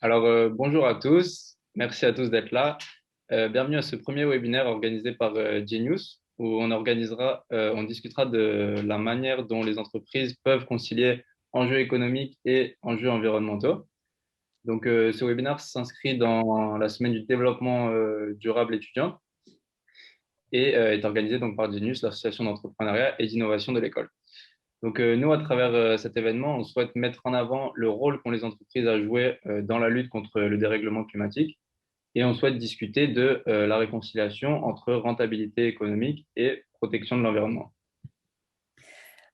Bonjour à tous, merci à tous d'être là. Bienvenue à ce premier webinaire organisé par Genius, où on discutera de la manière dont les entreprises peuvent concilier enjeux économiques et enjeux environnementaux. Ce webinaire s'inscrit dans la semaine du développement durable étudiant et est organisé donc par Genius, l'association d'entrepreneuriat et d'innovation de l'école. Nous, à travers cet événement, on souhaite mettre en avant le rôle qu'ont les entreprises à jouer dans la lutte contre le dérèglement climatique et on souhaite discuter de la réconciliation entre rentabilité économique et protection de l'environnement.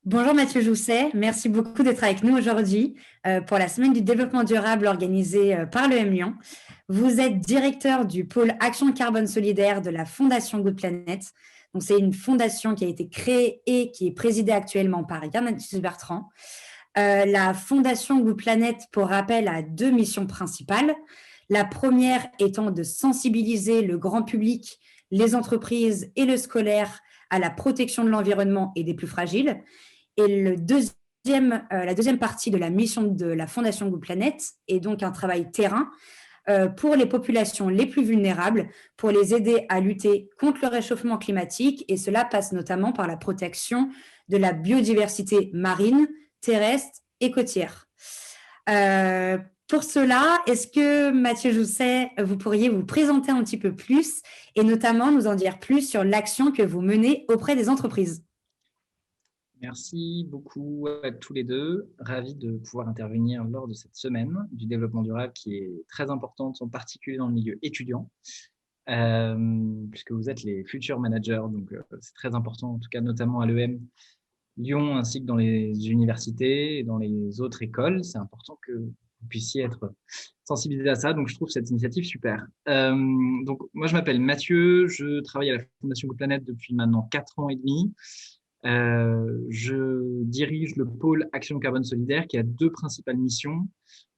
Bonjour Mathieu Jousset, merci beaucoup d'être avec nous aujourd'hui pour la semaine du développement durable organisée par l'EM Lyon. Vous êtes directeur du pôle Action Carbone Solidaire de la Fondation Good Planet. Donc, c'est une fondation qui a été créée et qui est présidée actuellement par Yann Bertrand. La Fondation Good Planet, pour rappel, a deux missions principales. La première étant de sensibiliser le grand public, les entreprises et le scolaire à la protection de l'environnement et des plus fragiles. Et la deuxième partie de la mission de la Fondation Good Planet est donc un travail terrain pour les populations les plus vulnérables, pour les aider à lutter contre le réchauffement climatique, et cela passe notamment par la protection de la biodiversité marine, terrestre et côtière. Pour cela, est-ce que Mathieu Jousset, vous pourriez vous présenter un petit peu plus et notamment nous en dire plus sur l'action que vous menez auprès des entreprises? Merci beaucoup à tous les deux. Ravi de pouvoir intervenir lors de cette semaine du développement durable qui est très importante, en particulier dans le milieu étudiant, puisque vous êtes les futurs managers. Donc, c'est très important, en tout cas, notamment à l'EM Lyon, ainsi que dans les universités et dans les autres écoles. C'est important que vous puissiez être sensibilisés à ça. Donc, je trouve cette initiative super. Donc, moi, je m'appelle Mathieu. Je travaille à la Fondation Good Planet depuis maintenant 4 ans et demi. Je dirige le pôle Action Carbone Solidaire qui a deux principales missions.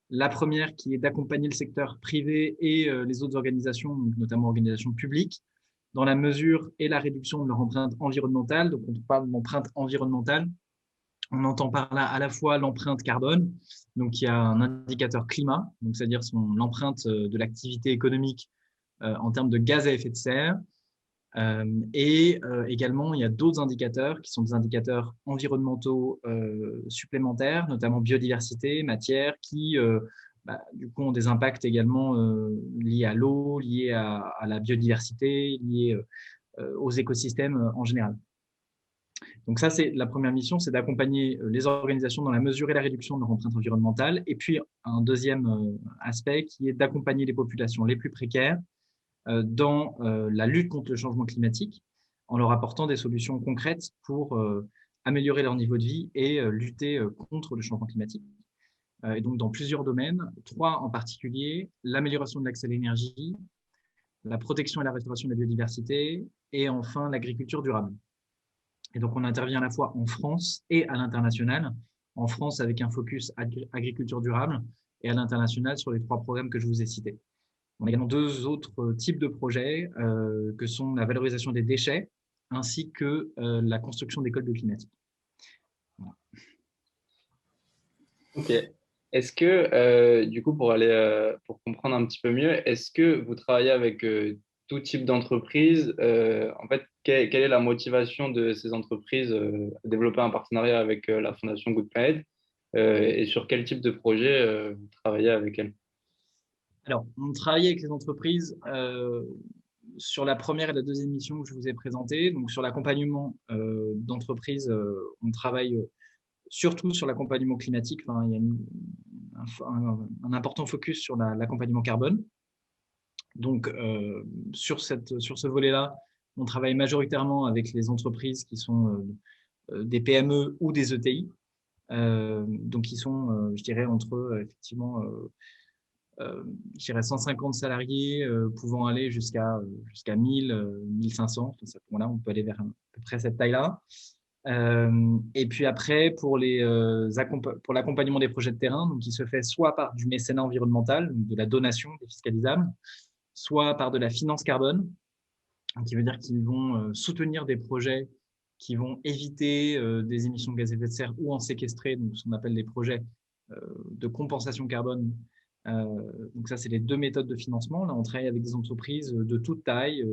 La première qui est d'accompagner le secteur privé et les autres organisations, donc notamment organisations publiques, dans la mesure et la réduction de leur empreinte environnementale. Donc, quand on parle d'empreinte environnementale, on entend par là à la fois l'empreinte carbone, donc il y a un indicateur climat, donc c'est-à-dire l'empreinte de l'activité économique en termes de gaz à effet de serre. Également, il y a d'autres indicateurs qui sont des indicateurs environnementaux supplémentaires, notamment biodiversité, matière, qui du coup ont des impacts également liés à l'eau, liés à la biodiversité, liés aux écosystèmes en général. Donc ça, c'est la première mission, c'est d'accompagner les organisations dans la mesure et la réduction de leur empreinte environnementale. Et puis, un deuxième aspect qui est d'accompagner les populations les plus précaires dans la lutte contre le changement climatique, en leur apportant des solutions concrètes pour améliorer leur niveau de vie et lutter contre le changement climatique. Et donc, dans plusieurs domaines, 3 en particulier, l'amélioration de l'accès à l'énergie, la protection et la restauration de la biodiversité, et enfin, l'agriculture durable. Et donc, on intervient à la fois en France et à l'international. En France, avec un focus agriculture durable, et à l'international sur les 3 programmes que je vous ai cités. On a également 2 autres types de projets que sont la valorisation des déchets ainsi que la construction d'écoles bioclimatiques. Voilà. Ok. Est-ce que, du coup, pour comprendre un petit peu mieux, est-ce que vous travaillez avec tout type d'entreprise? En fait, quelle est la motivation de ces entreprises à développer un partenariat avec la Fondation Good Planet et sur quel type de projet vous travaillez avec elles? Alors, on travaille avec les entreprises sur la première et la deuxième mission que je vous ai présentées. Donc, sur l'accompagnement d'entreprises, on travaille surtout sur l'accompagnement climatique. Enfin, il y a un important focus sur l'accompagnement carbone. Donc, sur ce volet-là, on travaille majoritairement avec les entreprises qui sont des PME ou des ETI. Donc, qui sont, je dirais, entre effectivement, je dirais 150 salariés, pouvant aller jusqu'à 1000, 1500. Là, on peut aller vers à peu près cette taille-là. Et puis après, pour l'accompagnement des projets de terrain, donc qui se fait soit par du mécénat environnemental, donc de la donation défiscalisable, soit par de la finance carbone, qui veut dire qu'ils vont soutenir des projets qui vont éviter des émissions de gaz à effet de serre ou en séquestrer, donc ce qu'on appelle des projets de compensation carbone Donc ça, c'est les deux méthodes de financement. Là, on travaille avec des entreprises de toute taille,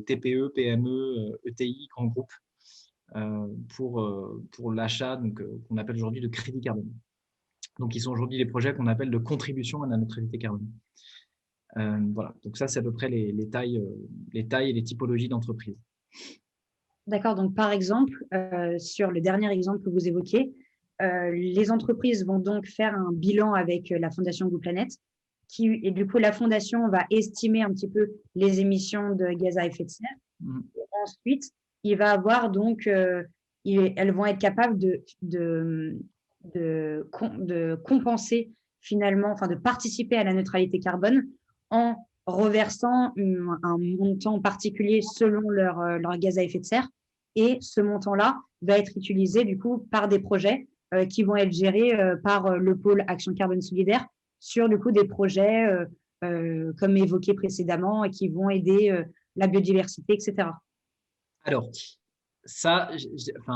TPE, PME, ETI, grands groupes, pour l'achat qu'on appelle aujourd'hui de crédit carbone. Donc, ils sont aujourd'hui les projets qu'on appelle de contribution à la neutralité carbone. Voilà, donc ça, c'est à peu près les tailles et les typologies d'entreprises. D'accord, donc par exemple, sur le dernier exemple que vous évoquiez, les entreprises vont donc faire un bilan avec la Fondation Good Planet, et du coup, la Fondation va estimer un petit peu les émissions de gaz à effet de serre. Et ensuite, il va avoir donc, elles vont être capables de compenser finalement, enfin de participer à la neutralité carbone en reversant un montant particulier selon leur gaz à effet de serre. Et ce montant-là va être utilisé du coup par des projets qui vont être gérés par le pôle Action Carbone Solidaire sur du coup des projets comme évoqué précédemment et qui vont aider la biodiversité, etc. Alors, ça,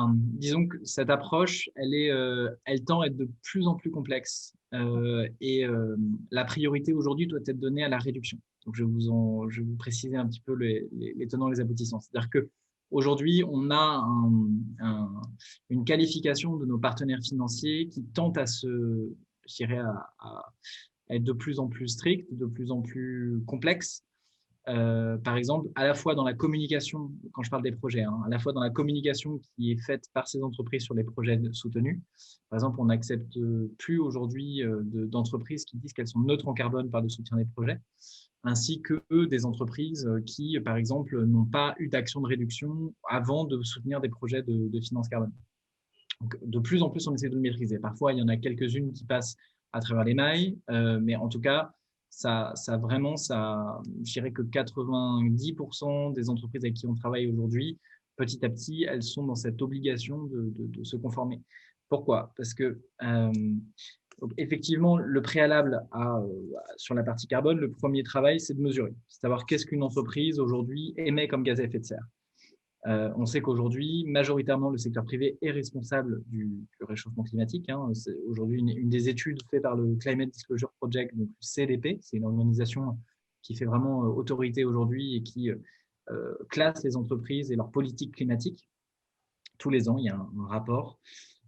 disons que cette approche, elle tend à être de plus en plus complexe et la priorité aujourd'hui doit être donnée à la réduction. Donc, je vais vous préciser un petit peu les tenants et les aboutissants. C'est-à-dire que aujourd'hui, on a une qualification de nos partenaires financiers qui tente à être de plus en plus stricte, de plus en plus complexe. Par exemple, à la fois dans la communication, quand je parle des projets, à la fois dans la communication qui est faite par ces entreprises sur les projets soutenus. Par exemple, on n'accepte plus aujourd'hui d'entreprises qui disent qu'elles sont neutres en carbone par le soutien des projets, ainsi que des entreprises qui, par exemple, n'ont pas eu d'action de réduction avant de soutenir des projets de finance carbone. Donc, de plus en plus, on essaie de le maîtriser. Parfois, il y en a quelques-unes qui passent à travers les mailles, mais en tout cas, je dirais que 90% des entreprises avec qui on travaille aujourd'hui, petit à petit, elles sont dans cette obligation de se conformer. Pourquoi? Parce que effectivement, le préalable sur la partie carbone, le premier travail, c'est de mesurer, c'est savoir qu'est-ce qu'une entreprise aujourd'hui émet comme gaz à effet de serre. On sait qu'aujourd'hui, majoritairement, le secteur privé est responsable du réchauffement climatique. C'est aujourd'hui une des études faites par le Climate Disclosure Project, donc le CDP. C'est une organisation qui fait vraiment autorité aujourd'hui et qui classe les entreprises et leurs politiques climatiques. Tous les ans, il y a un rapport.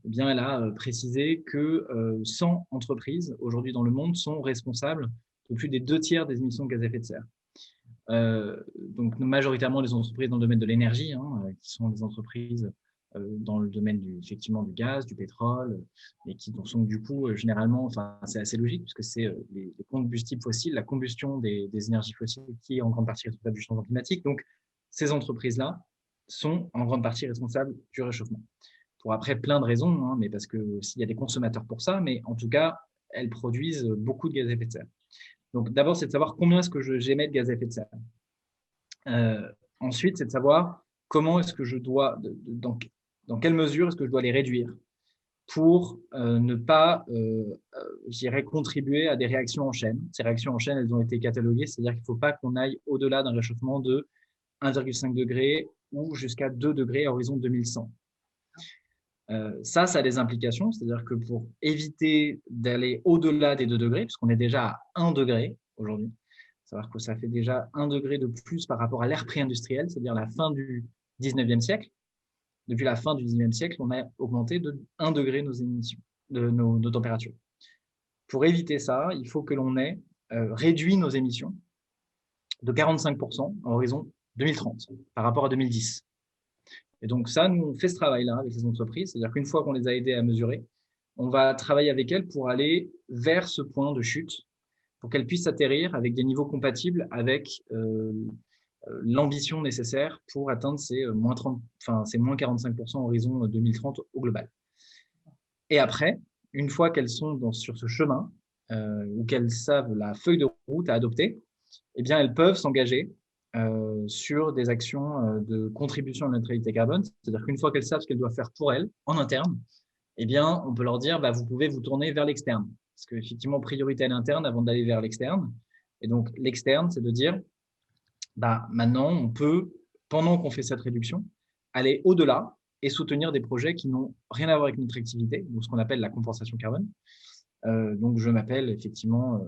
Eh bien, elle a précisé que 100 entreprises aujourd'hui dans le monde sont responsables de plus des 2/3 des émissions de gaz à effet de serre. Donc majoritairement les entreprises dans le domaine de l'énergie, qui sont des entreprises dans le domaine effectivement du gaz, du pétrole, et qui sont du coup généralement, c'est assez logique puisque c'est les combustibles fossiles, la combustion des énergies fossiles qui est en grande partie responsable du changement climatique. Donc ces entreprises-là sont en grande partie responsables du réchauffement. Pour après plein de raisons, mais parce que s'il y a des consommateurs pour ça, mais en tout cas elles produisent beaucoup de gaz à effet de serre. Donc, d'abord, c'est de savoir combien est-ce que j'émets de gaz à effet de serre. Ensuite, c'est de savoir comment est-ce que je dois, dans quelle mesure est-ce que je dois les réduire pour ne pas, je dirais, contribuer à des réactions en chaîne. Ces réactions en chaîne, elles ont été cataloguées, c'est-à-dire qu'il ne faut pas qu'on aille au-delà d'un réchauffement de 1,5 degré ou jusqu'à 2 degrés à horizon 2100. Ça a des implications, c'est-à-dire que pour éviter d'aller au-delà des 2 degrés, puisqu'on est déjà à 1 degré aujourd'hui, savoir que ça fait déjà 1 degré de plus par rapport à l'ère pré-industrielle, c'est-à-dire la fin du 19e siècle. Depuis la fin du 19e siècle, on a augmenté de 1 degré nos émissions, nos températures. Pour éviter ça, il faut que l'on ait réduit nos émissions de 45% en horizon 2030 par rapport à 2010. Et donc ça, nous, on fait ce travail-là avec les entreprises, c'est-à-dire qu'une fois qu'on les a aidées à mesurer, on va travailler avec elles pour aller vers ce point de chute, pour qu'elles puissent atterrir avec des niveaux compatibles avec l'ambition nécessaire pour atteindre ces moins 45% horizon 2030 au global. Et après, une fois qu'elles sont sur ce chemin, ou qu'elles savent la feuille de route à adopter, eh bien, elles peuvent s'engager sur des actions de contribution à la neutralité carbone. C'est-à-dire qu'une fois qu'elles savent ce qu'elles doivent faire pour elles, en interne, eh bien, on peut leur dire, vous pouvez vous tourner vers l'externe. Parce qu'effectivement, priorité à l'interne avant d'aller vers l'externe. Et donc, l'externe, c'est de dire, maintenant, on peut, pendant qu'on fait cette réduction, aller au-delà et soutenir des projets qui n'ont rien à voir avec notre activité, donc ce qu'on appelle la compensation carbone. Donc, je m'appelle effectivement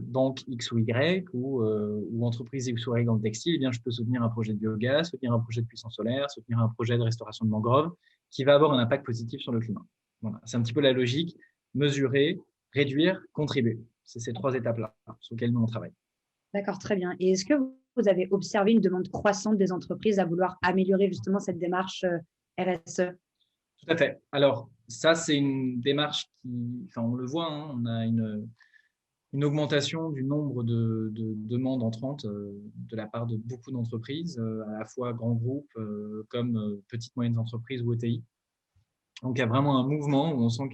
banque X ou Y ou entreprise X ou Y dans le textile, eh bien, je peux soutenir un projet de biogaz, soutenir un projet de puissance solaire, soutenir un projet de restauration de mangroves qui va avoir un impact positif sur le climat. Voilà. C'est un petit peu la logique, mesurer, réduire, contribuer. C'est ces 3 étapes-là sur lesquelles nous, on travaille. D'accord, très bien. Et est-ce que vous avez observé une demande croissante des entreprises à vouloir améliorer justement cette démarche RSE? Tout à fait. Alors, ça, c'est une démarche qui, enfin, on le voit, hein, on a une augmentation du nombre de demandes entrantes de la part de beaucoup d'entreprises, à la fois grands groupes comme petites moyennes entreprises ou ETI. Donc, il y a vraiment un mouvement où on sent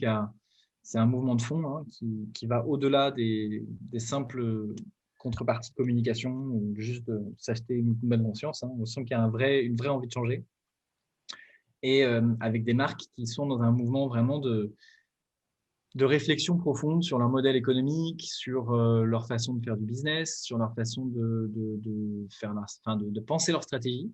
c'est un mouvement de fond hein, qui va au-delà des simples contreparties de communication ou juste de s'acheter une bonne conscience. Hein. On sent qu'il y a une vraie envie de changer. Et avec des marques qui sont dans un mouvement vraiment de réflexion profonde sur leur modèle économique, sur leur façon de faire du business, sur leur façon de penser leur stratégie.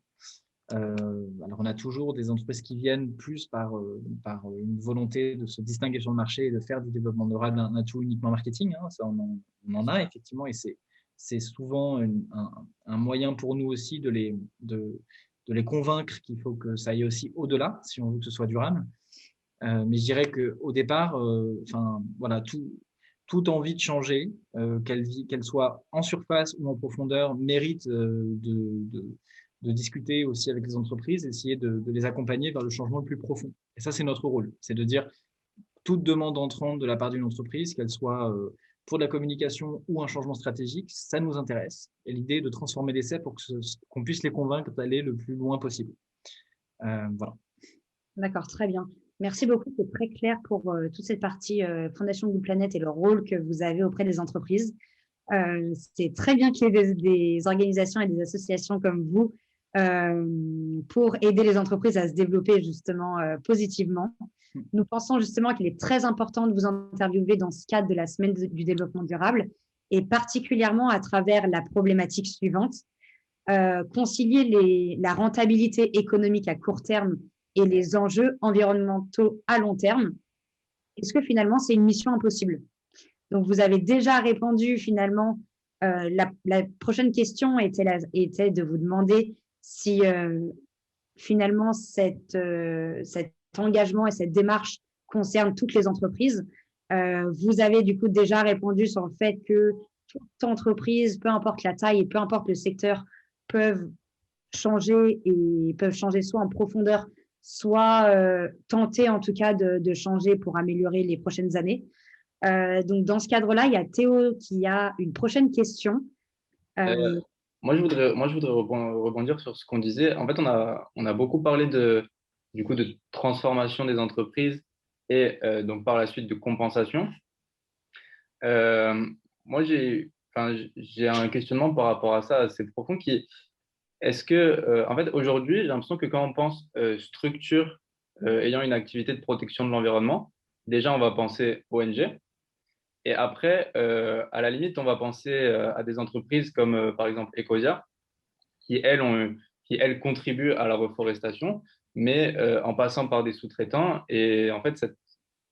Alors, on a toujours des entreprises qui viennent plus par une volonté de se distinguer sur le marché et de faire du développement durable un atout uniquement marketing. Hein. Ça, on en a effectivement, et c'est souvent un moyen pour nous aussi de les convaincre qu'il faut que ça aille aussi au-delà si on veut que ce soit durable. Mais je dirais qu'au départ, voilà, toute envie de changer, qu'elle soit en surface ou en profondeur, mérite de discuter aussi avec les entreprises, essayer de les accompagner vers le changement le plus profond. Et ça, c'est notre rôle. C'est de dire toute demande entrante de la part d'une entreprise, qu'elle soit pour de la communication ou un changement stratégique, ça nous intéresse. Et l'idée est de transformer l'essai pour qu'on puisse les convaincre d'aller le plus loin possible. Voilà. D'accord, très bien. Merci beaucoup, c'est très clair pour toute cette partie Fondation Good Planet et le rôle que vous avez auprès des entreprises. C'est très bien qu'il y ait des organisations et des associations comme vous pour aider les entreprises à se développer justement positivement. Nous pensons justement qu'il est très important de vous interviewer dans ce cadre de la semaine du développement durable et particulièrement à travers la problématique suivante, concilier la rentabilité économique à court terme et les enjeux environnementaux à long terme. Est-ce que finalement, c'est une mission impossible? Donc, vous avez déjà répondu finalement. La prochaine question était de vous demander si finalement cet engagement et cette démarche concerne toutes les entreprises. Vous avez du coup déjà répondu sur le fait que toute entreprise, peu importe la taille et peu importe le secteur, peuvent changer soit en profondeur, soit tenter en tout cas de changer pour améliorer les prochaines années. Donc, dans ce cadre-là, il y a Théo qui a une prochaine question. Moi, je voudrais rebondir sur ce qu'on disait. En fait, on a beaucoup parlé du coup, de transformation des entreprises et donc par la suite de compensation. Moi, j'ai un questionnement par rapport à ça assez profond est-ce que, en fait, aujourd'hui, j'ai l'impression que quand on pense structure ayant une activité de protection de l'environnement, déjà, on va penser ONG. Et après, à la limite, on va penser à des entreprises comme, par exemple, Ecosia, qui, elles, contribuent à la reforestation, mais en passant par des sous-traitants. Et en fait,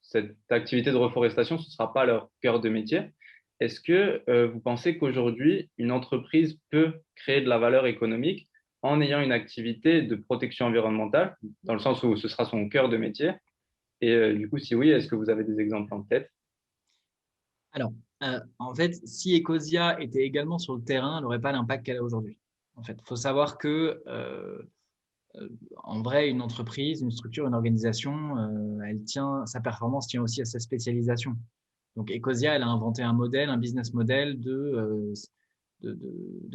cette activité de reforestation, ce ne sera pas leur cœur de métier. Est-ce que vous pensez qu'aujourd'hui, une entreprise peut créer de la valeur économique en ayant une activité de protection environnementale, dans le sens où ce sera son cœur de métier? Et du coup, si oui, est-ce que vous avez des exemples en tête? Alors, en fait, si Ecosia était également sur le terrain, elle n'aurait pas l'impact qu'elle a aujourd'hui. En fait, il faut savoir que, en vrai, une entreprise, une structure, une organisation, sa performance tient aussi à sa spécialisation. Donc, Ecosia, elle a inventé un business model de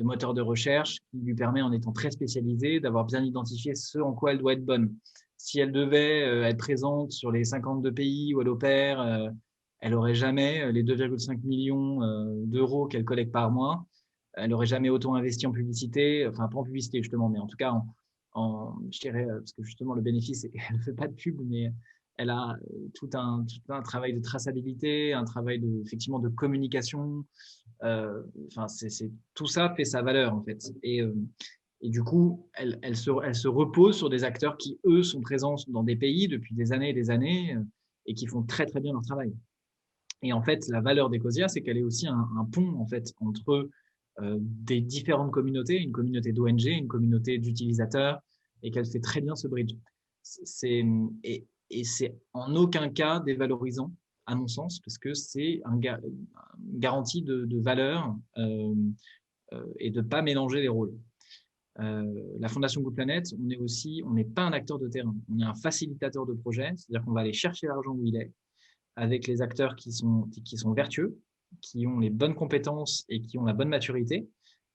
moteur de recherche qui lui permet, en étant très spécialisée, d'avoir bien identifié ce en quoi elle doit être bonne. Si elle devait être présente sur les 52 pays où elle opère, elle n'aurait jamais les 2,5 millions d'euros qu'elle collecte par mois. Elle n'aurait jamais autant investi en publicité, enfin pas en publicité justement, mais en tout cas je dirais, parce que justement le bénéfice, elle ne fait pas de pub, mais elle a tout un travail de traçabilité, un travail effectivement de communication. Tout ça fait sa valeur en fait. Et du coup, elle se repose sur des acteurs qui, eux, sont présents dans des pays depuis des années et qui font très très bien leur travail. Et en fait, la valeur d'Ecosia, c'est qu'elle est aussi un pont en fait, entre des différentes communautés, une communauté d'ONG, une communauté d'utilisateurs, et qu'elle fait très bien ce bridge. Et c'est en aucun cas dévalorisant, à mon sens, parce que c'est une garantie de valeur et de ne pas mélanger les rôles. La Fondation Good Planet, on n'est pas un acteur de terrain, on est un facilitateur de projet, c'est-à-dire qu'on va aller chercher l'argent où il est, avec les acteurs qui sont vertueux, qui ont les bonnes compétences et qui ont la bonne maturité.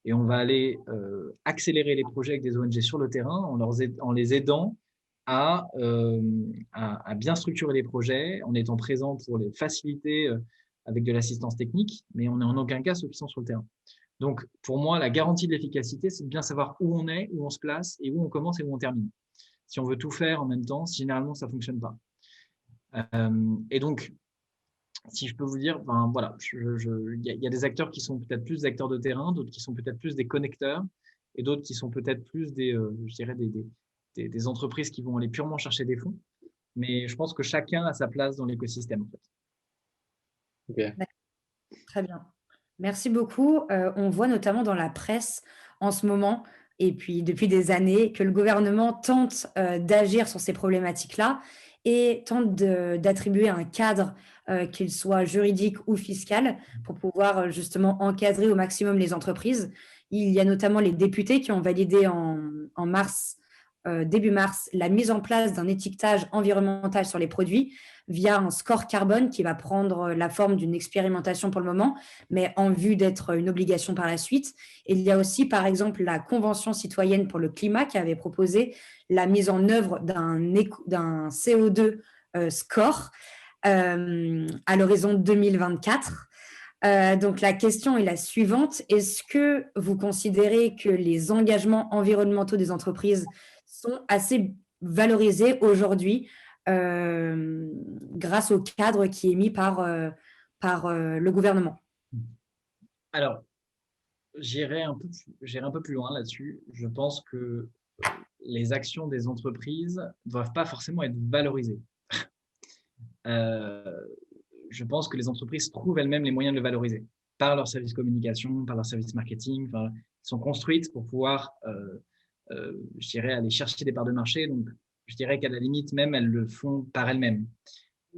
Et on va aller accélérer les projets avec des ONG sur le terrain en les aidant à bien structurer les projets, en étant présent pour les faciliter avec de l'assistance technique, mais on n'est en aucun cas ceux qui sont sur le terrain. Donc, pour moi, la garantie de l'efficacité, c'est de bien savoir où on est, où on se place, et où on commence et où on termine. Si on veut tout faire en même temps, généralement, ça ne fonctionne pas. Et donc, si je peux vous dire, ben, voilà, il y a des acteurs qui sont peut-être plus des acteurs de terrain, d'autres qui sont peut-être plus des connecteurs, et d'autres qui sont peut-être plus je dirais des entreprises qui vont aller purement chercher des fonds. Mais je pense que chacun a sa place dans l'écosystème, en fait. Okay. Très bien. Merci beaucoup. On voit notamment dans la presse en ce moment, et puis depuis des années, que le gouvernement tente d'agir sur ces problématiques-là et tente d'attribuer un cadre, qu'il soit juridique ou fiscal, pour pouvoir justement encadrer au maximum les entreprises. Il y a notamment les députés qui ont validé en mars, début mars, la mise en place d'un étiquetage environnemental sur les produits via un score carbone qui va prendre la forme d'une expérimentation pour le moment, mais en vue d'être une obligation par la suite. Et il y a aussi, par exemple, la Convention citoyenne pour le climat qui avait proposé la mise en œuvre d'un CO2 score à l'horizon 2024. Donc la question est la suivante. Est-ce que vous considérez que les engagements environnementaux des entreprises sont assez valorisés aujourd'hui grâce au cadre qui est mis par le gouvernement? Alors, j'irai un peu plus loin là-dessus. Je pense que les actions des entreprises ne doivent pas forcément être valorisées. Je pense que les entreprises trouvent elles-mêmes les moyens de le valoriser par leur service communication, par leur service marketing. Enfin, elles sont construites pour pouvoir, je dirais, aller chercher des parts de marché. Donc, je dirais qu'à la limite, même, elles le font par elles-mêmes.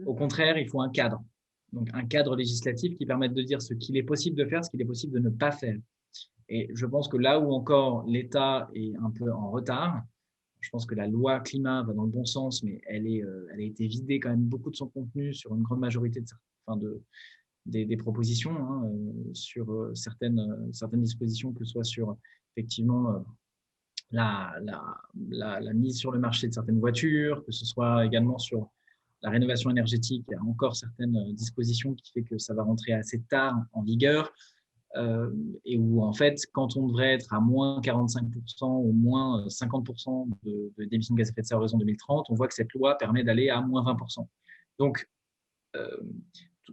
Au contraire, il faut un cadre. Donc, un cadre législatif qui permette de dire ce qu'il est possible de faire, ce qu'il est possible de ne pas faire. Et je pense que là où encore l'État est un peu en retard, je pense que la loi climat va dans le bon sens, mais elle a été vidée quand même beaucoup de son contenu sur une grande majorité des propositions, hein, sur certaines dispositions, que ce soit sur effectivement la mise sur le marché de certaines voitures, que ce soit également sur la rénovation énergétique. Il y a encore certaines dispositions qui fait que ça va rentrer assez tard en vigueur. Et où en fait, quand on devrait être à moins 45% ou moins 50% d'émissions de gaz à effet de serre à l'horizon 2030, on voit que cette loi permet d'aller à moins 20%. Donc,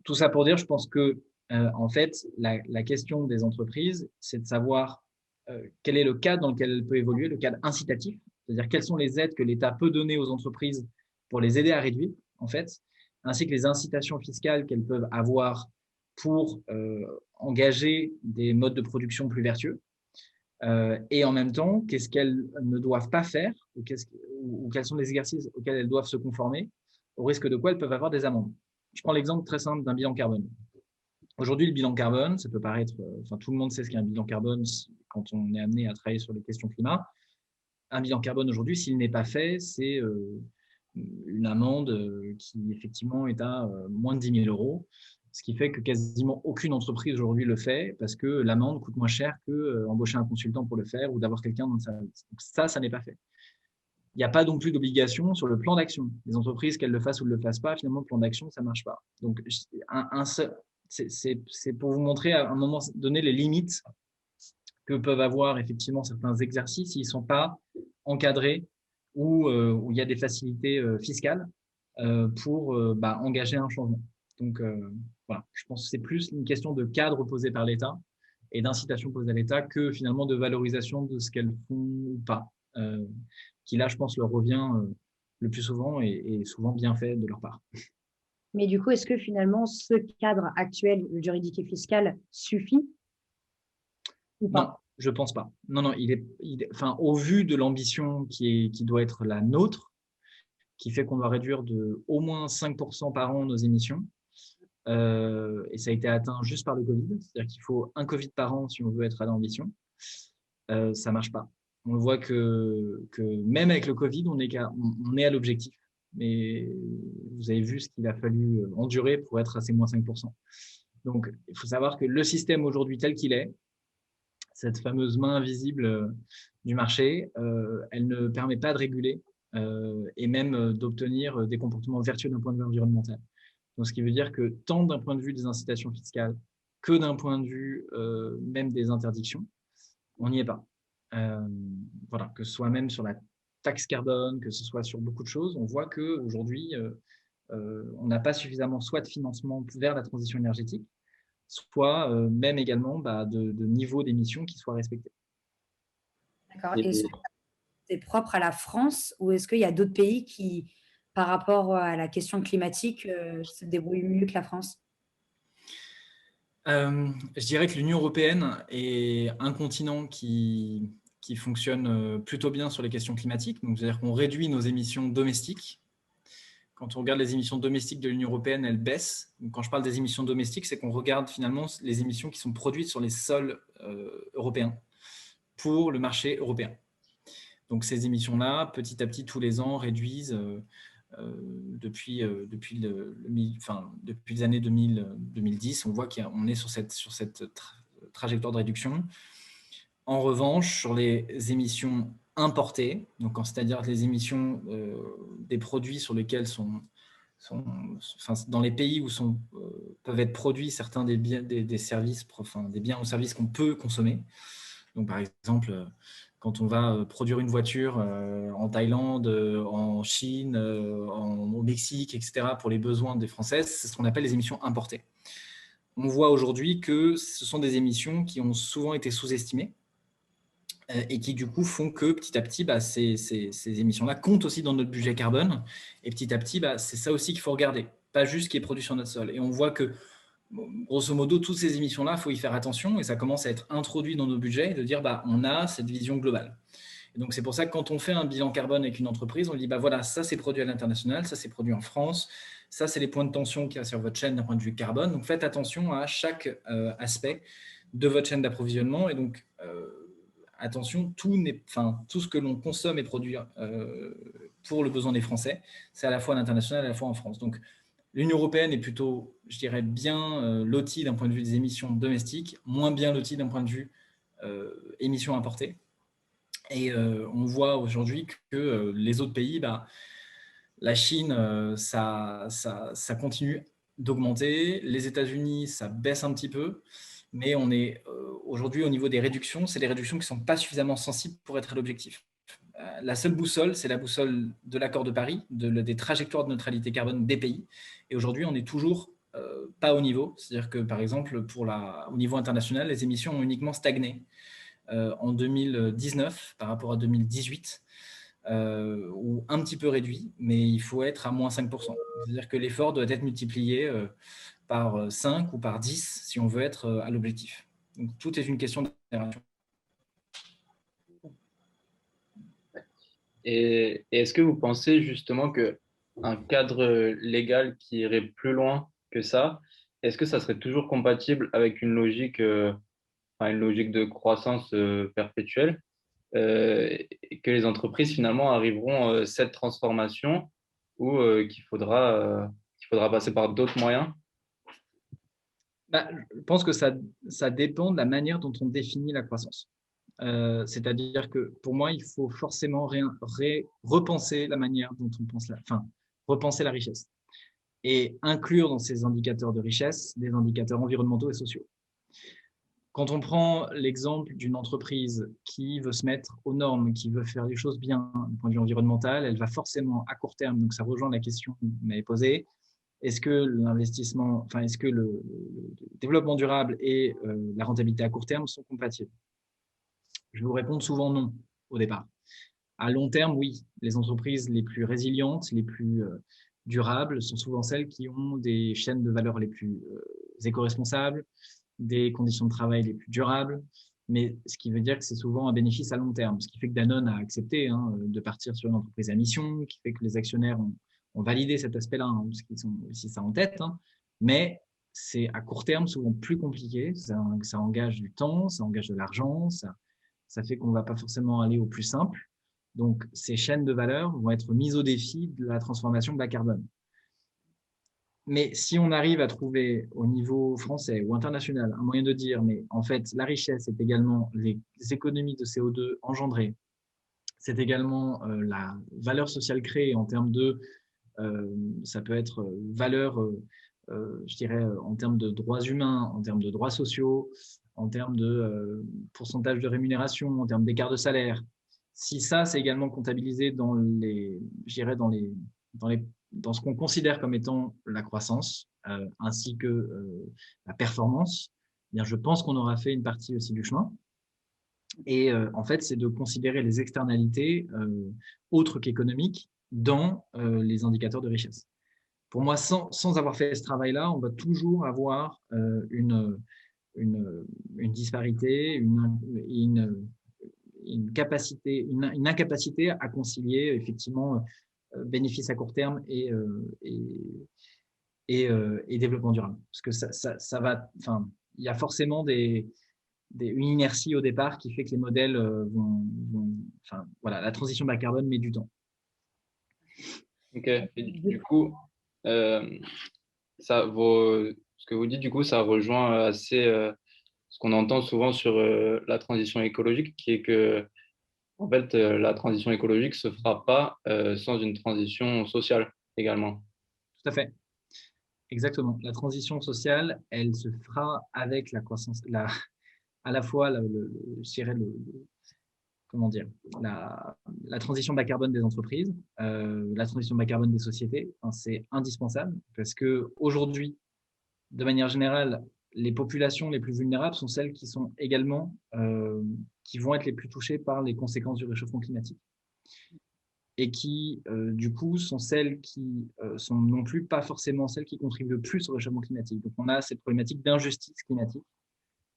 tout ça pour dire, je pense que en fait, la question des entreprises, c'est de savoir quel est le cadre dans lequel elle peut évoluer, le cadre incitatif, c'est-à-dire quelles sont les aides que l'État peut donner aux entreprises pour les aider à réduire, en fait, ainsi que les incitations fiscales qu'elles peuvent avoir pour engager des modes de production plus vertueux. Et en même temps, qu'est-ce qu'elles ne doivent pas faire ou quels sont les exercices auxquels elles doivent se conformer, au risque de quoi elles peuvent avoir des amendes. Je prends l'exemple très simple d'un bilan carbone. Aujourd'hui, le bilan carbone, ça peut paraître, enfin, tout le monde sait ce qu'est un bilan carbone quand on est amené à travailler sur les questions climat. Un bilan carbone aujourd'hui, s'il n'est pas fait, c'est une amende qui effectivement est à moins de 10 000 €. Ce qui fait que quasiment aucune entreprise aujourd'hui le fait parce que l'amende coûte moins cher qu'embaucher un consultant pour le faire ou d'avoir quelqu'un dans le service. Donc ça n'est pas fait. Il n'y a pas non plus d'obligation sur le plan d'action. Les entreprises, qu'elles le fassent ou ne le fassent pas, finalement, le plan d'action, ça ne marche pas. Donc, c'est pour vous montrer à un moment donné les limites que peuvent avoir effectivement certains exercices s'ils ne sont pas encadrés ou où il y a des facilités fiscales pour engager un changement. Donc, voilà, je pense que c'est plus une question de cadre posé par l'État et d'incitation posée à l'État que finalement de valorisation de ce qu'elles font ou pas, qui là, je pense, leur revient le plus souvent et souvent bien fait de leur part. Mais du coup, est-ce que finalement, ce cadre actuel juridique et fiscal suffit ou Non, pas? je ne pense pas. Non, non, enfin, au vu de l'ambition qui doit être la nôtre, qui fait qu'on doit réduire de au moins 5% par an nos émissions, et ça a été atteint juste par le Covid, c'est-à-dire qu'il faut un Covid par an si on veut être à l'ambition, ça ne marche pas. On voit que même avec le Covid, on est à l'objectif. Mais vous avez vu ce qu'il a fallu endurer pour être à ces moins 5%. Donc, il faut savoir que le système aujourd'hui tel qu'il est, cette fameuse main invisible du marché, elle ne permet pas de réguler et même d'obtenir des comportements vertueux d'un point de vue environnemental. Donc, ce qui veut dire que tant d'un point de vue des incitations fiscales que d'un point de vue même des interdictions, on n'y est pas. Voilà, que ce soit même sur la taxe carbone, que ce soit sur beaucoup de choses, on voit qu'aujourd'hui, on n'a pas suffisamment soit de financement vers la transition énergétique, soit même également de niveau d'émissions qui soit respecté. D'accord. Et Est-ce que c'est propre à la France ou est-ce qu'il y a d'autres pays qui, par rapport à la question climatique, se débrouillent mieux que la France? Je dirais que l'Union européenne est un continent qui fonctionne plutôt bien sur les questions climatiques. Donc, c'est-à-dire qu'on réduit nos émissions domestiques. Quand on regarde les émissions domestiques de l'Union européenne, elles baissent. Donc, quand je parle des émissions domestiques, c'est qu'on regarde finalement les émissions qui sont produites sur les sols européens pour le marché européen. Donc, ces émissions-là, petit à petit, tous les ans, réduisent depuis les années 2010. On voit qu'on est sur cette trajectoire de réduction. En revanche, sur les émissions importées, donc c'est-à-dire les émissions des produits sur lesquels dans les pays où peuvent être produits certains des biens, des services, des biens ou services qu'on peut consommer. Donc, par exemple, quand on va produire une voiture en Thaïlande, en Chine, au Mexique, etc., pour les besoins des Français, c'est ce qu'on appelle les émissions importées. On voit aujourd'hui que ce sont des émissions qui ont souvent été sous-estimées et qui, du coup, font que petit à petit, ces émissions-là comptent aussi dans notre budget carbone. Et petit à petit, c'est ça aussi qu'il faut regarder, pas juste ce qui est produit sur notre sol. Et on voit que grosso modo, toutes ces émissions-là, il faut y faire attention et ça commence à être introduit dans nos budgets et de dire on a cette vision globale. Et donc, c'est pour ça que quand on fait un bilan carbone avec une entreprise, on dit voilà, ça c'est produit à l'international, ça c'est produit en France, ça c'est les points de tension qu'il y a sur votre chaîne d'un point de vue carbone. Donc, faites attention à chaque aspect de votre chaîne d'approvisionnement et donc attention, tout ce que l'on consomme et produit pour le besoin des Français, c'est à la fois à l'international et à la fois en France. Donc, l'Union européenne est plutôt, je dirais, bien lotie d'un point de vue des émissions domestiques, moins bien lotie d'un point de vue émissions importées. Et on voit aujourd'hui que les autres pays, la Chine, ça continue d'augmenter. Les États-Unis, ça baisse un petit peu. Mais on est aujourd'hui au niveau des réductions, c'est des réductions qui ne sont pas suffisamment sensibles pour être à l'objectif. La seule boussole, c'est la boussole de l'accord de Paris, des trajectoires de neutralité carbone des pays. Et aujourd'hui, on n'est toujours pas au niveau. C'est-à-dire que, par exemple, au niveau international, les émissions ont uniquement stagné en 2019 par rapport à 2018, ou un petit peu réduit, mais il faut être à moins 5%. C'est-à-dire que l'effort doit être multiplié par 5 ou par 10 si on veut être à l'objectif. Donc, tout est une question d'accélération. Et est-ce que vous pensez justement qu'un cadre légal qui irait plus loin que ça, est-ce que ça serait toujours compatible avec une logique de croissance perpétuelle, et que les entreprises finalement arriveront à cette transformation ou qu'il faudra passer par d'autres moyens? Je pense que ça dépend de la manière dont on définit la croissance. C'est-à-dire que pour moi, il faut forcément repenser la manière dont on pense repenser la richesse et inclure dans ces indicateurs de richesse des indicateurs environnementaux et sociaux. Quand on prend l'exemple d'une entreprise qui veut se mettre aux normes, qui veut faire les choses bien du point de vue environnemental, elle va forcément à court terme, donc ça rejoint la question que vous m'avez posée, est-ce que l'investissement, est-ce que le développement durable et la rentabilité à court terme sont compatibles? Je vais vous répondre souvent non au départ. À long terme, oui. Les entreprises les plus résilientes, les plus durables sont souvent celles qui ont des chaînes de valeur les plus éco-responsables, des conditions de travail les plus durables, mais ce qui veut dire que c'est souvent un bénéfice à long terme, ce qui fait que Danone a accepté de partir sur une entreprise à mission, qui fait que les actionnaires ont validé cet aspect-là, parce qu'ils ont aussi ça en tête, mais c'est à court terme souvent plus compliqué, ça engage du temps, ça engage de l'argent, ça fait qu'on ne va pas forcément aller au plus simple. Donc, ces chaînes de valeur vont être mises au défi de la transformation bas carbone. Mais si on arrive à trouver au niveau français ou international un moyen de dire, mais en fait, la richesse est également les économies de CO2 engendrées, c'est également la valeur sociale créée en termes de, ça peut être valeur, je dirais, en termes de droits humains, en termes de droits sociaux, en termes de pourcentage de rémunération, en termes d'écart de salaire. Si ça, c'est également comptabilisé dans je dirais, dans ce qu'on considère comme étant la croissance, ainsi que la performance, eh bien, je pense qu'on aura fait une partie aussi du chemin. Et en fait, c'est de considérer les externalités autres qu'économiques dans les indicateurs de richesse. Pour moi, sans avoir fait ce travail-là, on va toujours avoir une disparité, une incapacité à concilier effectivement bénéfices à court terme et développement durable. Parce que ça va, enfin, il y a forcément une inertie au départ qui fait que les modèles enfin, voilà, la transition bas carbone met du temps. Ok. Et du coup, ce que vous dites, du coup, ça rejoint assez ce qu'on entend souvent sur la transition écologique, qui est que, en fait, la transition écologique se fera pas sans une transition sociale également. Tout à fait. Exactement. La transition sociale, elle se fera avec la croissance, à la fois, je dirais, comment dire, la transition bas carbone des entreprises, la transition bas carbone des sociétés, enfin, c'est indispensable parce que aujourd'hui, de manière générale, les populations les plus vulnérables sont celles qui sont également, qui vont être les plus touchées par les conséquences du réchauffement climatique. Et qui, du coup, sont celles qui sont non plus pas forcément celles qui contribuent le plus au réchauffement climatique. Donc, on a cette problématique d'injustice climatique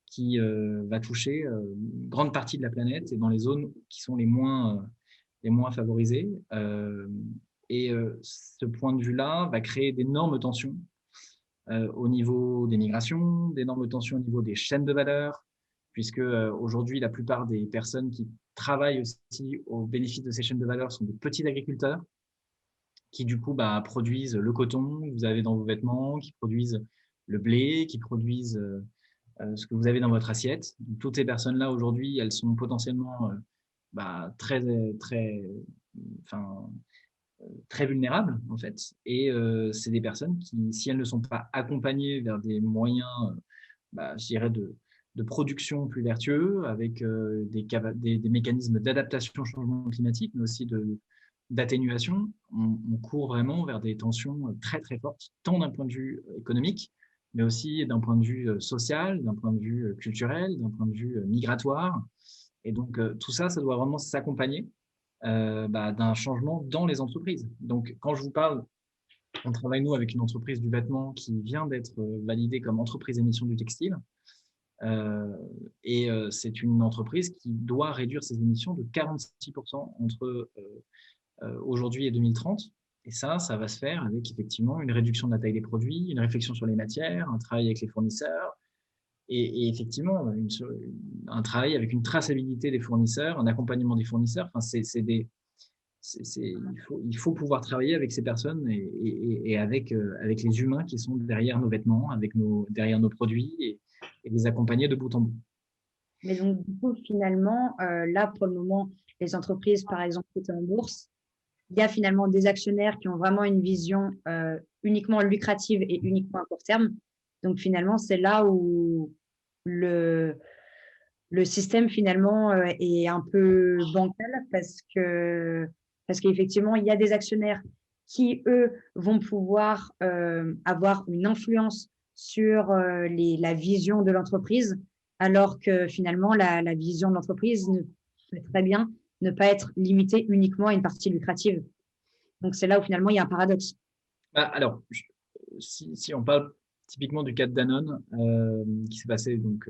qui va toucher une grande partie de la planète et dans les zones qui sont les moins favorisées. Et ce point de vue-là va créer d'énormes tensions au niveau des migrations, d'énormes tensions au niveau des chaînes de valeur, puisque aujourd'hui, la plupart des personnes qui travaillent aussi au bénéfice de ces chaînes de valeur sont des petits agriculteurs qui, du coup, produisent le coton que vous avez dans vos vêtements, qui produisent le blé, qui produisent ce que vous avez dans votre assiette. Donc, toutes ces personnes-là, aujourd'hui, elles sont potentiellement très vulnérables, en fait. Et c'est des personnes qui, si elles ne sont pas accompagnées vers des moyens, je dirais, de production plus vertueux, avec des mécanismes d'adaptation au changement climatique, mais aussi d'atténuation, on court vraiment vers des tensions très, très fortes, tant d'un point de vue économique, mais aussi d'un point de vue social, d'un point de vue culturel, d'un point de vue migratoire. Et donc, tout ça, ça doit vraiment s'accompagner d'un changement dans les entreprises. Donc, quand je vous parle, on travaille, nous, avec une entreprise du vêtement qui vient d'être validée comme entreprise émission du textile. C'est une entreprise qui doit réduire ses émissions de 46% entre aujourd'hui et 2030. Et ça va se faire avec effectivement une réduction de la taille des produits, une réflexion sur les matières, un travail avec les fournisseurs et effectivement un travail avec une traçabilité des fournisseurs, un accompagnement des fournisseurs. Enfin, il faut pouvoir travailler avec ces personnes et avec les humains qui sont derrière nos vêtements, derrière nos produits et les accompagner de bout en bout. Mais donc, du coup, finalement, là, pour le moment, les entreprises, par exemple, cotées en bourse, il y a finalement des actionnaires qui ont vraiment une vision uniquement lucrative et uniquement à court terme. Donc, finalement, c'est là où le système, finalement, est un peu bancal parce qu'effectivement, il y a des actionnaires qui, eux, vont pouvoir avoir une influence sur la vision de l'entreprise, alors que finalement, la vision de l'entreprise peut très bien ne pas être limitée uniquement à une partie lucrative. Donc, c'est là où finalement, il y a un paradoxe. Alors, si on parle typiquement du cas de Danone, qui s'est passé donc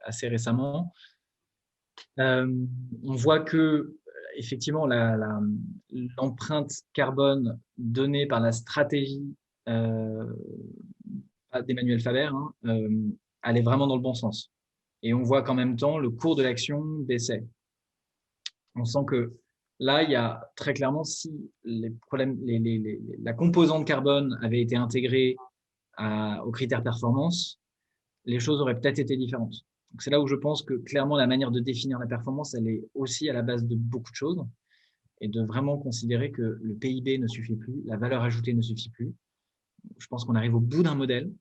assez récemment, on voit que effectivement l'empreinte carbone donnée par la stratégie d'Emmanuel Faber, hein, allait vraiment dans le bon sens. Et on voit qu'en même temps, le cours de l'action baissait. On sent que là, il y a très clairement, si les problèmes, la composante carbone avait été intégrée aux critères performance, les choses auraient peut-être été différentes. Donc c'est là où je pense que clairement la manière de définir la performance, elle est aussi à la base de beaucoup de choses et de vraiment considérer que le PIB ne suffit plus, la valeur ajoutée ne suffit plus. Je pense qu'on arrive au bout d'un modèle,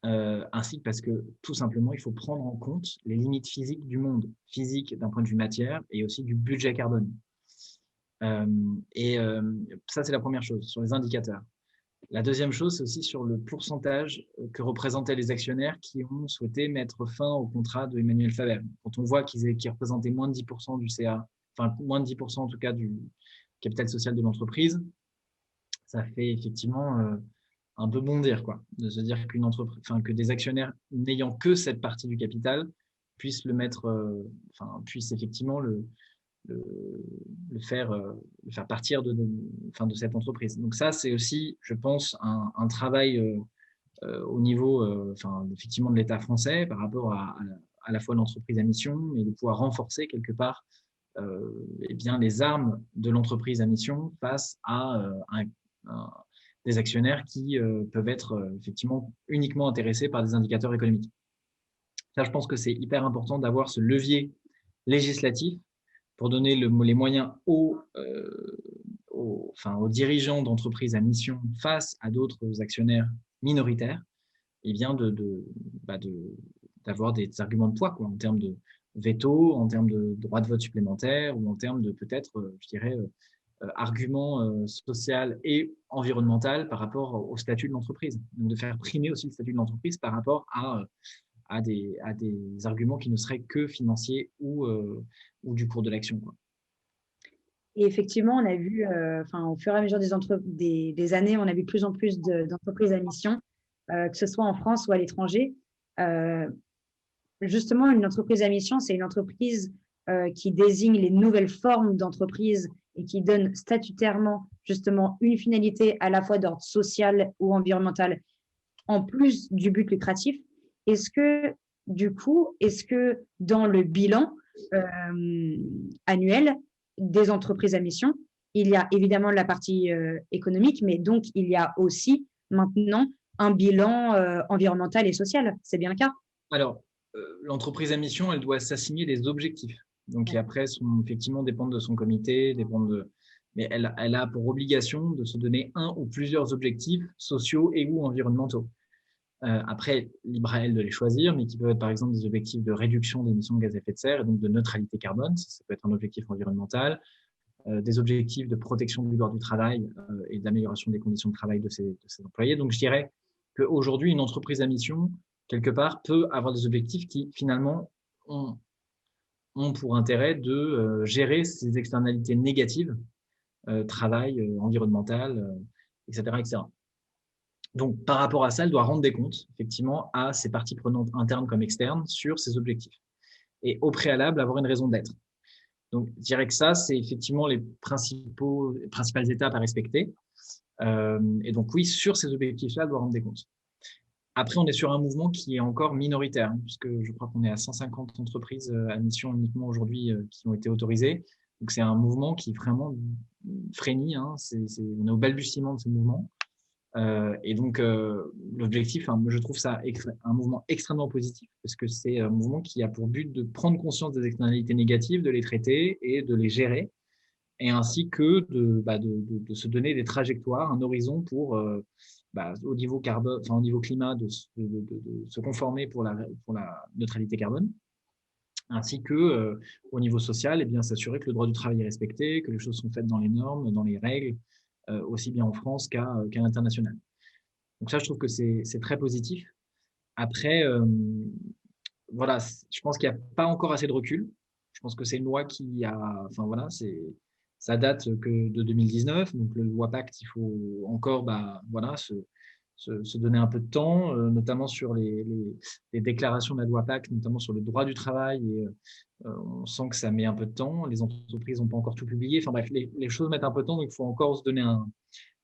ainsi que parce que tout simplement, il faut prendre en compte les limites physiques du monde, physique d'un point de vue matière et aussi du budget carbone. Ça, c'est la première chose sur les indicateurs. La deuxième chose, c'est aussi sur le pourcentage que représentaient les actionnaires qui ont souhaité mettre fin au contrat de Emmanuel Faber. Quand on voit qu'ils représentaient moins de 10% du CA, enfin moins de 10% en tout cas du capital social de l'entreprise, ça fait effectivement un peu bondir, quoi, de se dire que des actionnaires n'ayant que cette partie du capital puissent puissent effectivement le faire partir de cette entreprise. Donc ça, c'est aussi, je pense, un travail au niveau effectivement de l'État français par rapport à la fois l'entreprise à mission, mais de pouvoir renforcer quelque part les armes de l'entreprise à mission face à des actionnaires qui peuvent être effectivement uniquement intéressés par des indicateurs économiques. Ça, je pense que c'est hyper important d'avoir ce levier législatif pour donner les moyens aux dirigeants d'entreprises à mission face à d'autres actionnaires minoritaires, et bien d'avoir des arguments de poids, quoi, en termes de veto, en termes de droit de vote supplémentaire ou en termes de peut-être, je dirais, arguments social et environnemental par rapport au statut de l'entreprise. Donc de faire primer aussi le statut de l'entreprise par rapport à des arguments qui ne seraient que financiers ou du cours de l'action, quoi. Et effectivement, on a vu, au fur et à mesure des années, on a vu de plus en plus d'entreprises à mission, que ce soit en France ou à l'étranger. Justement, une entreprise à mission, c'est une entreprise qui désigne les nouvelles formes d'entreprise et qui donne statutairement justement une finalité à la fois d'ordre social ou environnemental, en plus du but lucratif. Est-ce que dans le bilan annuel des entreprises à mission, il y a évidemment la partie économique, mais donc il y a aussi maintenant un bilan environnemental et social. C'est bien le cas? Alors, l'entreprise à mission, elle doit s'assigner des objectifs. Donc, qui après effectivement dépendent de son comité, mais elle a pour obligation de se donner un ou plusieurs objectifs sociaux et ou environnementaux. Après, libre à elle de les choisir, mais qui peuvent être par exemple des objectifs de réduction d'émissions de gaz à effet de serre et donc de neutralité carbone, ça peut être un objectif environnemental, des objectifs de protection du droit du travail et d'amélioration des conditions de travail de ses employés. Donc, je dirais qu'aujourd'hui, une entreprise à mission, quelque part, peut avoir des objectifs qui finalement ont pour intérêt de gérer ces externalités négatives, travail, environnemental, etc., etc. Donc, par rapport à ça, elle doit rendre des comptes, effectivement, à ses parties prenantes internes comme externes sur ses objectifs. Et au préalable, avoir une raison d'être. Donc, je dirais que ça, c'est effectivement les principales étapes à respecter. Et donc, oui, sur ces objectifs-là, elle doit rendre des comptes. Après, on est sur un mouvement qui est encore minoritaire, puisque je crois qu'on est à 150 entreprises à mission uniquement aujourd'hui qui ont été autorisées. Donc, c'est un mouvement qui vraiment frémit. On est au balbutiement de ce mouvement. Et donc, l'objectif, je trouve ça un mouvement extrêmement positif parce que c'est un mouvement qui a pour but de prendre conscience des externalités négatives, de les traiter et de les gérer, et ainsi que de se donner des trajectoires, un horizon pour, au niveau carbone, au niveau climat, de se conformer pour la neutralité carbone, ainsi que au niveau social, s'assurer que le droit du travail est respecté, que les choses sont faites dans les normes, dans les règles, aussi bien en France qu'à l'international. Donc ça, je trouve que c'est très positif. Après, voilà, je pense qu'il n'y a pas encore assez de recul. Je pense que c'est une loi qui a, ça date que de 2019. Donc, le loi Pacte, il faut encore voilà, se donner un peu de temps, notamment sur les déclarations de la loi Pacte, notamment sur le droit du travail. Et on sent que ça met un peu de temps. Les entreprises n'ont pas encore tout publié. Enfin bref, les choses mettent un peu de temps, donc il faut encore se donner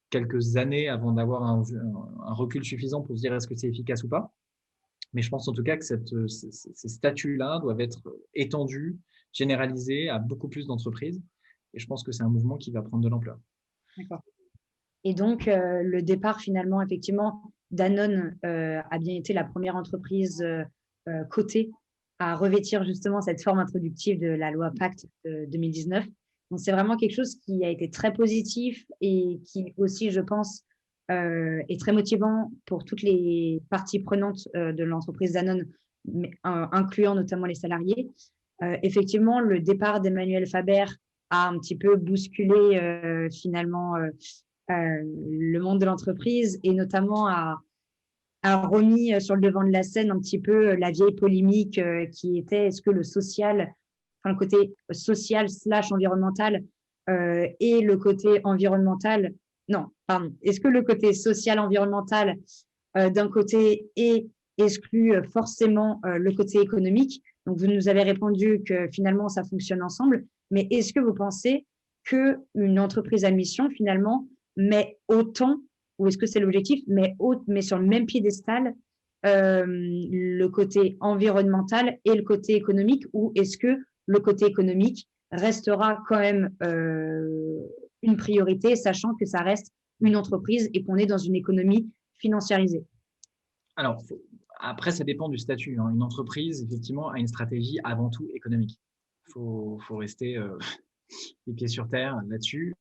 quelques années avant d'avoir un recul suffisant pour se dire est-ce que c'est efficace ou pas. Mais je pense en tout cas que ces statuts-là doivent être étendus, généralisés à beaucoup plus d'entreprises. Et je pense que c'est un mouvement qui va prendre de l'ampleur. D'accord. Et donc, le départ finalement, effectivement, Danone a bien été la première entreprise cotée à revêtir justement cette forme introductive de la loi Pacte de 2019. Donc, c'est vraiment quelque chose qui a été très positif et qui aussi, je pense, est très motivant pour toutes les parties prenantes de l'entreprise Danone, incluant notamment les salariés. Effectivement, le départ d'Emmanuel Faber a un petit peu bousculé finalement le monde de l'entreprise et notamment a remis sur le devant de la scène un petit peu la vieille polémique qui était est-ce que le social, enfin le côté social / environnemental et le côté environnemental, non, pardon, est-ce que le côté social environnemental d'un côté exclut forcément le côté économique? Donc, vous nous avez répondu que finalement, ça fonctionne ensemble, mais est-ce que vous pensez qu'une entreprise à mission, finalement, met autant, ou est-ce que c'est l'objectif, mais sur le même piédestal le côté environnemental et le côté économique, ou est-ce que le côté économique restera quand même une priorité, sachant que ça reste une entreprise et qu'on est dans une économie financiarisée? Alors, après, ça dépend du statut. Une entreprise, effectivement, a une stratégie avant tout économique. Il faut rester les pieds sur terre là-dessus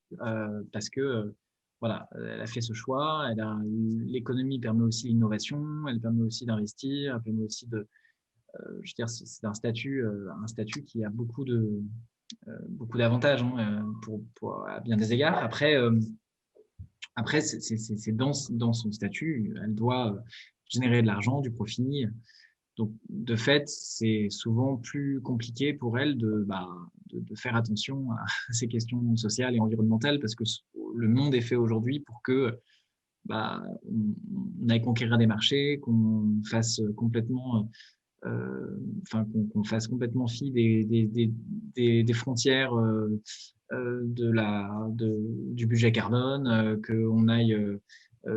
parce que voilà, elle a fait ce choix. L'économie permet aussi l'innovation, elle permet aussi d'investir, elle permet aussi je veux dire, c'est un statut qui a beaucoup d'avantages à bien des égards. Après c'est dans son statut, elle doit générer de l'argent, du profit. Donc, de fait, c'est souvent plus compliqué pour elle de faire attention à ces questions sociales et environnementales parce que le monde est fait aujourd'hui pour que on aille conquérir des marchés, qu'on fasse complètement qu'on fasse complètement fi des frontières du budget carbone, qu'on aille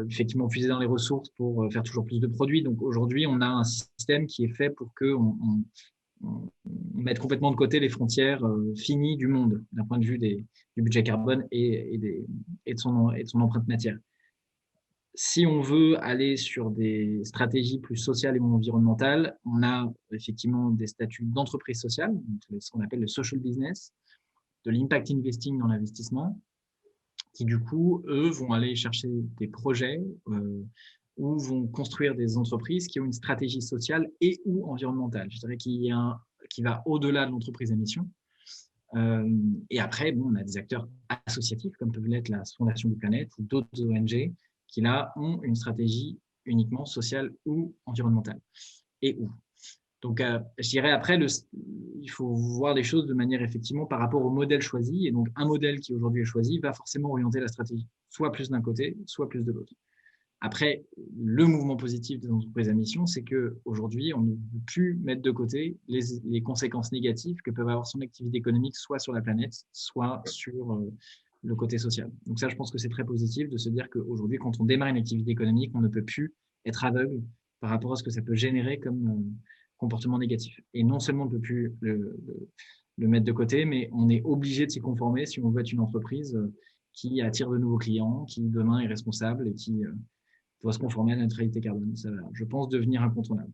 effectivement puiser dans les ressources pour faire toujours plus de produits. Donc aujourd'hui, on a un système qui est fait pour qu'on mette complètement de côté les frontières finies du monde d'un point de vue du budget carbone et de son empreinte matière. Si on veut aller sur des stratégies plus sociales et environnementales, on a effectivement des statuts d'entreprise sociale, ce qu'on appelle le social business, de l'impact investing dans l'investissement, qui du coup, eux, vont aller chercher des projets ou vont construire des entreprises qui ont une stratégie sociale et ou environnementale. Je dirais qui va au-delà de l'entreprise à mission. Et après, on a des acteurs associatifs, comme peuvent l'être la Fondation du Planète ou d'autres ONG, qui là ont une stratégie uniquement sociale ou environnementale. Et où. Donc, je dirais après, il faut voir les choses de manière effectivement par rapport au modèle choisi. Et donc, un modèle qui aujourd'hui est choisi va forcément orienter la stratégie, soit plus d'un côté, soit plus de l'autre. Après, le mouvement positif des entreprises à mission, c'est qu'aujourd'hui, on ne peut plus mettre de côté les conséquences négatives que peuvent avoir son activité économique, soit sur la planète, soit sur le côté social. Donc ça, je pense que c'est très positif de se dire qu'aujourd'hui, quand on démarre une activité économique, on ne peut plus être aveugle par rapport à ce que ça peut générer comme comportement négatif. Et non seulement on ne peut plus le mettre de côté, mais on est obligé de s'y conformer si on veut être une entreprise qui attire de nouveaux clients, qui demain est responsable et qui doit se conformer à la neutralité carbone. Ça va, je pense, devenir incontournable.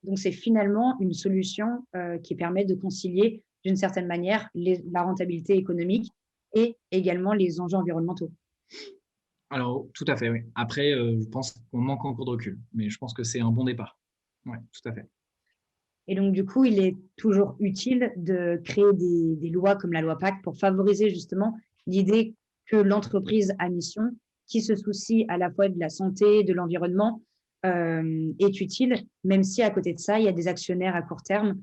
Donc, c'est finalement une solution qui permet de concilier d'une certaine manière la rentabilité économique et également les enjeux environnementaux. Alors, tout à fait, oui. Après, je pense qu'on manque encore de recul, mais je pense que c'est un bon départ. Oui, tout à fait. Et donc, du coup, il est toujours utile de créer des lois comme la loi Pacte pour favoriser justement l'idée que l'entreprise à mission, qui se soucie à la fois de la santé, de l'environnement, est utile, même si à côté de ça, il y a des actionnaires à court terme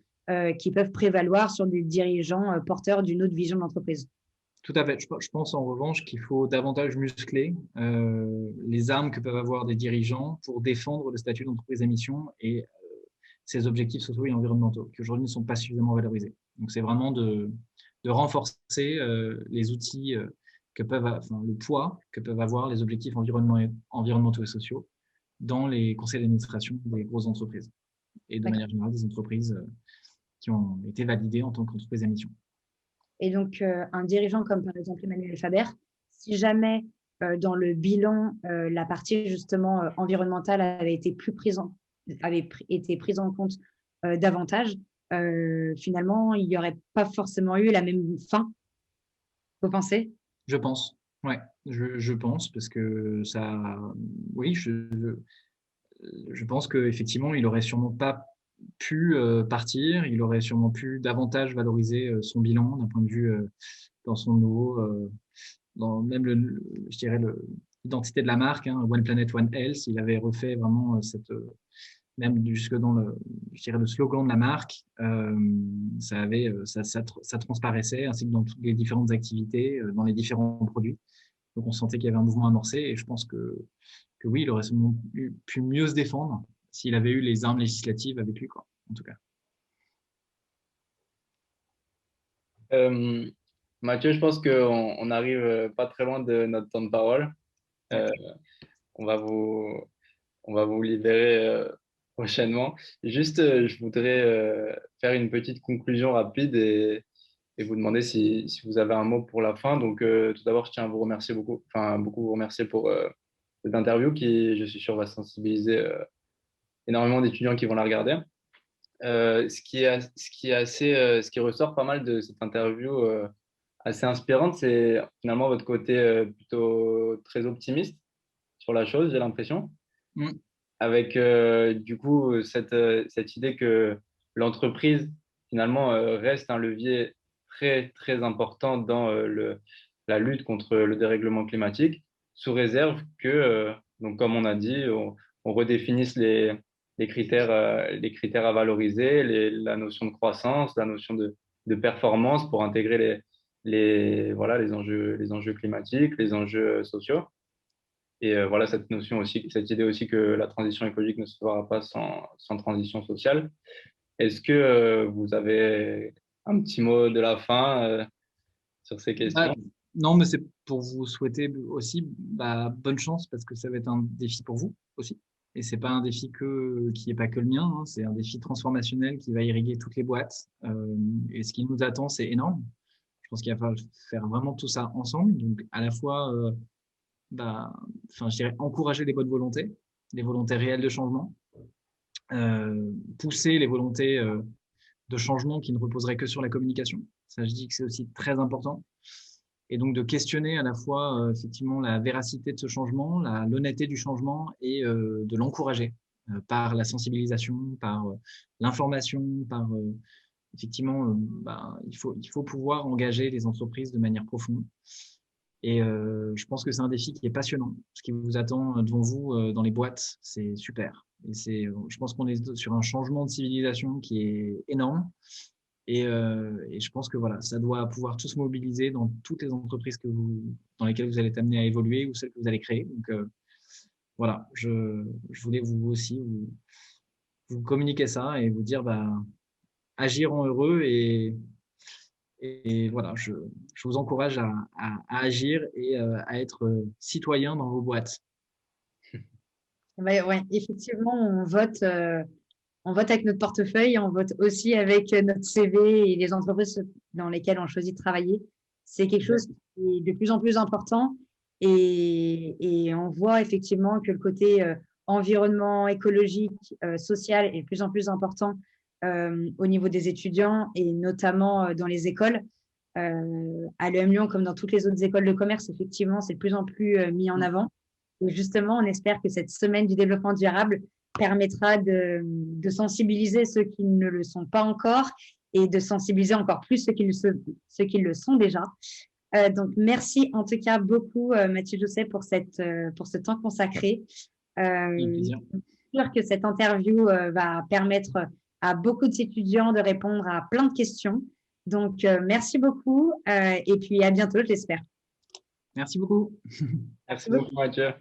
qui peuvent prévaloir sur des dirigeants porteurs d'une autre vision de l'entreprise. Tout à fait. Je pense en revanche qu'il faut davantage muscler les armes que peuvent avoir des dirigeants pour défendre le statut d'entreprise à mission et ses objectifs sociaux et environnementaux, qui aujourd'hui ne sont pas suffisamment valorisés. Donc, c'est vraiment de renforcer les outils le poids que peuvent avoir les objectifs environnementaux et sociaux dans les conseils d'administration des grosses entreprises et de manière générale des entreprises qui ont été validées en tant qu'entreprise à mission. Et donc, un dirigeant comme par exemple Emmanuel Faber, si jamais dans le bilan, la partie justement environnementale avait été été prise en compte davantage, finalement, il n'y aurait pas forcément eu la même fin. Vous pensez? Je pense, ouais, je pense parce que ça, oui, je pense qu'effectivement, il aurait sûrement pas pu partir, il aurait sûrement pu davantage valoriser son bilan d'un point de vue dans son nouveau, dans même je dirais l'identité de la marque, hein, One Planet, One Health, il avait refait vraiment même jusque dans je dirais le slogan de la marque, ça transparaissait, ainsi que dans toutes les différentes activités, dans les différents produits. Donc, on sentait qu'il y avait un mouvement amorcé et je pense que oui, il aurait sûrement pu mieux se défendre s'il avait eu les armes législatives avec lui, quoi, en tout cas. Mathieu, je pense qu'on n'arrive pas très loin de notre temps de parole. Euh, on va vous libérer prochainement. Juste, je voudrais faire une petite conclusion rapide et vous demander si vous avez un mot pour la fin. Donc, tout d'abord, je tiens à vous remercier beaucoup, enfin, beaucoup vous remercier pour cette interview qui, je suis sûr, va sensibiliser énormément d'étudiants qui vont la regarder. Ce qui ressort pas mal de cette interview assez inspirante, c'est finalement votre côté plutôt très optimiste sur la chose, j'ai l'impression, avec du coup cette idée que l'entreprise finalement reste un levier très très important dans la lutte contre le dérèglement climatique, sous réserve que, donc comme on a dit, on redéfinisse les critères à valoriser, la notion de croissance, la notion de performance pour intégrer voilà, les enjeux climatiques, les enjeux sociaux. Et voilà cette notion aussi, cette idée aussi que la transition écologique ne se fera pas sans transition sociale. Est-ce que vous avez un petit mot de la fin sur ces questions? Non, mais c'est pour vous souhaiter aussi bonne chance parce que ça va être un défi pour vous aussi. Et c'est pas un défi qui n'est pas que le mien, hein, c'est un défi transformationnel qui va irriguer toutes les boîtes. Et ce qui nous attend, c'est énorme. Je pense qu'il va falloir faire vraiment tout ça ensemble. Donc, à la fois, je dirais encourager les bonnes volontés, les volontés réelles de changement, pousser les volontés de changement qui ne reposeraient que sur la communication. Ça, je dis que c'est aussi très important. Et donc de questionner à la fois effectivement la véracité de ce changement, l'honnêteté du changement et de l'encourager par la sensibilisation, par l'information, par effectivement, il faut pouvoir engager les entreprises de manière profonde. Et je pense que c'est un défi qui est passionnant. Ce qui vous attend devant vous dans les boîtes, c'est super. Et je pense qu'on est sur un changement de civilisation qui est énorme. Et je pense que voilà, ça doit pouvoir tous se mobiliser dans toutes les entreprises dans lesquelles vous allez être amené à évoluer ou celles que vous allez créer. Donc voilà, je voulais vous aussi vous communiquer ça et vous dire agir en heureux et voilà, je vous encourage à agir et à être citoyen dans vos boîtes. Ouais, effectivement, on vote avec notre portefeuille, on vote aussi avec notre CV et les entreprises dans lesquelles on choisit de travailler. C'est quelque chose qui est de plus en plus important et on voit effectivement que le côté environnement, écologique, social est de plus en plus important au niveau des étudiants et notamment dans les écoles. À l'EM Lyon, comme dans toutes les autres écoles de commerce, effectivement, c'est de plus en plus mis en avant. Et justement, on espère que cette semaine du développement durable permettra de sensibiliser ceux qui ne le sont pas encore et de sensibiliser encore plus ceux qui le sont déjà. Donc, merci en tout cas beaucoup, Mathieu Jousset, pour ce temps consacré. Je suis sûre que cette interview va permettre à beaucoup d'étudiants de répondre à plein de questions. Donc, merci beaucoup et puis à bientôt, j'espère. Merci beaucoup. Merci beaucoup, Mathieu.